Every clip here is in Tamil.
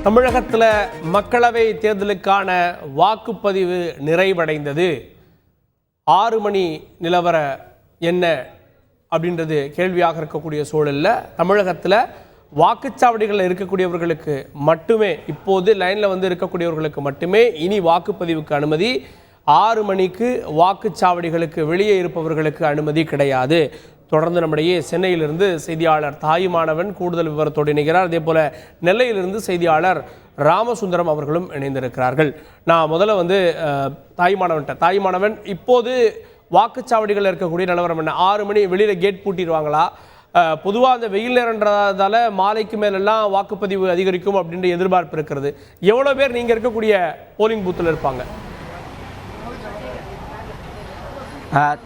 தமிழகத்தில் மக்களவை தேர்தலுக்கான வாக்குப்பதிவு நிறைவடைந்தது. 6 மணி நிலவர என்ன அப்படின்றது கேள்வியாக இருக்கக்கூடிய சூழலில் தமிழகத்தில் வாக்குச்சாவடிகளில் இருக்கக்கூடியவர்களுக்கு மட்டுமே, இப்போது லைனில் இருக்கக்கூடியவர்களுக்கு மட்டுமே இனி வாக்குப்பதிவுக்கு அனுமதி. 6 மணிக்கு வாக்குச்சாவடிகளுக்கு வெளியே இருப்பவர்களுக்கு அனுமதி கிடையாது. தொடர்ந்து நம்முடைய சென்னையிலிருந்து செய்தியாளர் தாயுமானவன் கூடுதல் விவரத்தோடு இணைகிறார். அதே போல நெல்லையிலிருந்து செய்தியாளர் ராமசுந்தரம் அவர்களும் இணைந்திருக்கிறார்கள். நான் முதல்ல தாயுமானவன், இப்போது வாக்குச்சாவடிகள் இருக்கக்கூடிய நிலவரம் என்ன? 6 மணி வெளியில் கேட் பூட்டிடுவாங்களா? பொதுவாக அந்த வெயில் நேரன்றதால மாலைக்கு மேலெல்லாம் வாக்குப்பதிவு அதிகரிக்கும் அப்படின்ற எதிர்பார்ப்பு இருக்கிறது. எவ்வளோ பேர் நீங்கள் இருக்கக்கூடிய போலிங் பூத்தில் இருப்பாங்க?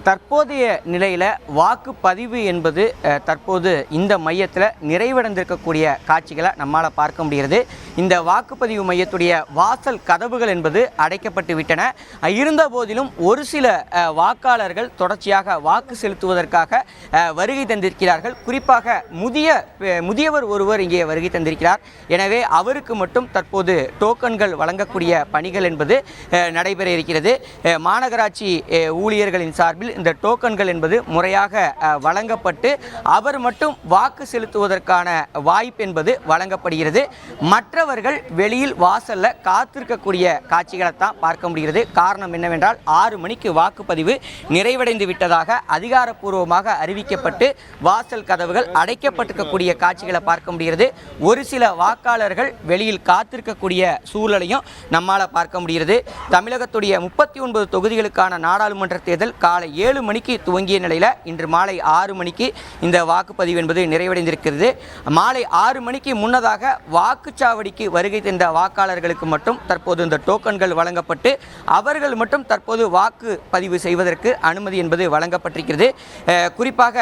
தற்போதைய நிலையில் வாக்குப்பதிவு என்பது தற்போது இந்த மையத்தில் நிறைவடைந்திருக்கக்கூடிய காட்சிகளை நம்மால் பார்க்க முடிகிறது. இந்த வாக்குப்பதிவு மையத்துடைய வாசல் கதவுகள் என்பது அடைக்கப்பட்டு விட்டன. இருந்த போதிலும் ஒரு சில வாக்காளர்கள் தொடர்ச்சியாக வாக்கு செலுத்துவதற்காக வருகை தந்திருக்கிறார்கள். குறிப்பாக முதியவர் ஒருவர் இங்கே வருகை தந்திருக்கிறார். எனவே அவருக்கு மட்டும் தற்போது டோக்கன்கள் வழங்கக்கூடிய பணிகள் என்பது நடைபெற இருக்கிறது. மாநகராட்சி ஊழியர்களின் சார்பில் இந்த டோக்கன்கள் என்பது முறையாக வழங்கப்பட்டு அவர் மட்டும் வாக்கு செலுத்துவதற்கான வாய்ப்பு என்பது வழங்கப்படுகிறது. மற்றவர்கள் வெளியில் வாசல்ல காத்திருக்கக்கூடிய காட்சிகளை தான் பார்க்க முடிகிறது. காரணம் என்னவென்றால் 6 மணிக்கு வாக்குப்பதிவு நிறைவடைந்து விட்டதாக அதிகாரப்பூர்வமாக அறிவிக்கப்பட்டு வாசல் கதவுகள் அடைக்கப்பட்டிருக்கக்கூடிய காட்சிகளை பார்க்க முடிகிறது. ஒரு சில வாக்காளர்கள் வெளியில் காத்திருக்கக்கூடிய சூழலையும் நம்மால் பார்க்க முடிகிறது. தமிழகத்துடைய 39 தொகுதிகளுக்கான நாடாளுமன்ற தேர்தல் காலை 7 மணிக்கு துவங்கிய நிலையில் இன்று மாலை 6 மணிக்கு இந்த வாக்குப்பதிவு என்பது நிறைவடைந்திருக்கிறது. மாலை 6 மணிக்கு முன்னதாக வாக்குச்சாவடிக்கு வருகை தந்த வாக்காளர்களுக்கு மட்டும் தற்போது இந்த டோக்கன்கள் வழங்கப்பட்டு அவர்கள் மட்டும் தற்போது வாக்குப்பதிவு செய்வதற்கு அனுமதி என்பது வழங்கப்பட்டிருக்கிறது. குறிப்பாக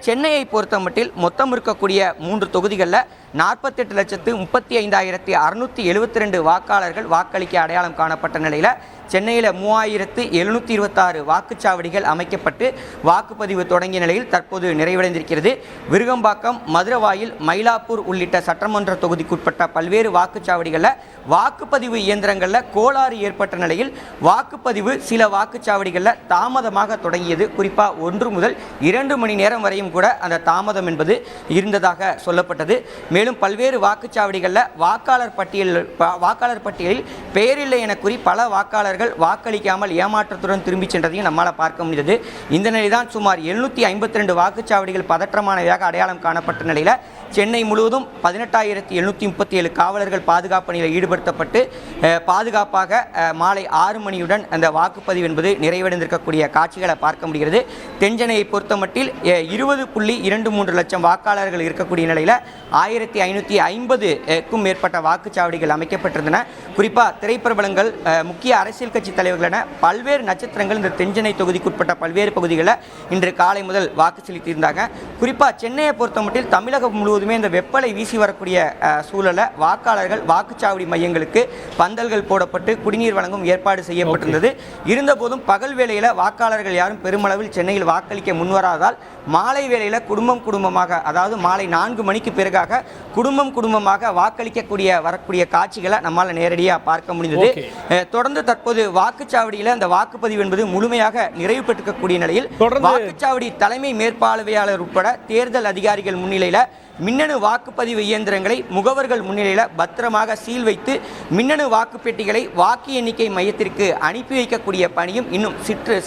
சென்னையை பொறுத்தமட்டில் மொத்தம் இருக்கக்கூடிய 3 தொகுதிகளில் 48,35,672 வாக்காளர்கள் வாக்களிக்க அடையாளம் காணப்பட்ட நிலையில் சென்னையில் 3,726 வாக்குச்சாவடிகள் அமைக்கப்பட்டு வாக்குப்பதிவு தொடங்கிய நிலையில் தற்போது நிறைவடைந்திருக்கிறது. விருகம்பாக்கம், மதுரவாயில், மயிலாப்பூர் உள்ளிட்ட சட்டமன்ற தொகுதிக்குட்பட்ட பல்வேறு வாக்குச்சாவடிகளில் வாக்குப்பதிவு இயந்திரங்களில் கோளாறு ஏற்பட்ட நிலையில் வாக்குப்பதிவு சில வாக்குச்சாவடிகளில் தாமதமாக தொடங்கியது. குறிப்பாக 1 முதல் 2 மணி நேரம் வரையும் கூட அந்த தாமதம் என்பது இருந்ததாக சொல்லப்பட்டது. மேலும் பல்வேறு வாக்குச்சாவடிகளில் வாக்காளர் பட்டியலில் பெயரில்லை என கூறி பல வாக்காளர்கள் வாக்களிக்காமல் ஏமாற்றத்துடன் திரும்பி சென்றதையும் நம்மால் பார்க்க முடிந்தது. இந்த நிலைதான் சுமார் 752 வாக்குச்சாவடிகள் பதற்றமானதாக அடையாளம் காணப்பட்ட நிலையில் சென்னை முழுவதும் 18,737 காவலர்கள் பாதுகாப்பு பணியில் ஈடுபடுத்தப்பட்டு பாதுகாப்பாக மாலை 6 மணியுடன் அந்த வாக்குப்பதிவு என்பது நிறைவடைந்திருக்கக்கூடிய காட்சிகளை பார்க்க முடிகிறது. தென்சென்னையை பொறுத்தமட்டில் 20.23 லட்சம் வாக்காளர்கள் இருக்கக்கூடிய நிலையில் 1,550க்கும் மேற்பட்ட வாக்குச்சாவடிகள் அமைக்கப்பட்டிருந்தன. குறிப்பாக திரைப்பிரபலங்கள், முக்கிய அரசியல் கட்சி தலைவர்கள் என பல்வேறு நட்சத்திரங்கள் இந்த தென்சென்னை தொகுதிக்குட்பட்ட பல்வேறு பகுதிகளில் இன்று காலை முதல் வாக்கு செலுத்தியிருந்தாங்க. குறிப்பாக சென்னையை பொறுத்தமட்டில் தமிழகம் முழுவதுமே இந்த வெப்பலை வீசி வரக்கூடிய சூழலை வாக்காளர்கள் வாக்குச்சாவடி மையங்களுக்கு பந்தல்கள் போடப்பட்டு குடிநீர் வழங்கும் ஏற்பாடு செய்யப்பட்டிருந்தது. இருந்தபோதும் பகல் வேளையில் வாக்காளர்கள் யாரும் பெருமளவில் சென்னையில் வாக்களிக்க முன்வராதால் மாலை வேளையில் குடும்பமாக, அதாவது மாலை 4 மணிக்கு பிறகாக குடும்பமாக வரக்கூடிய காட்சிகளை நம்மால் நேரடியாக பார்க்க முடிந்தது. தொடர்ந்து தற்போது வாக்குச்சாவடியில் அந்த வாக்குப்பதிவு என்பது முழுமையாக நிறைவு பெற்றிருக்கக்கூடிய நிலையில் வாக்குச்சாவடி தலைமை மேற்பார்வையாளர் உட்பட தேர்தல் அதிகாரிகள் முன்னிலையில் மின்னணு வாக்குப்பதிவு இயந்திரங்களை முகவர்கள் முன்னிலையில் பத்திரமாக சீல் வைத்து மின்னணு வாக்குப்பெட்டிகளை வாக்கு எண்ணிக்கை மையத்திற்கு அனுப்பி வைக்கக்கூடிய பணியும் இன்னும்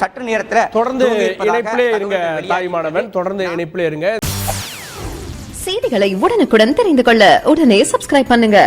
சற்று நேரத்தில் தொடர்ந்து இணைப்பிலே இருங்க. செய்திகளை உடனுக்குடன் தெரிந்து கொள்ள உடனே சப்ஸ்கிரைப் பண்ணுங்க.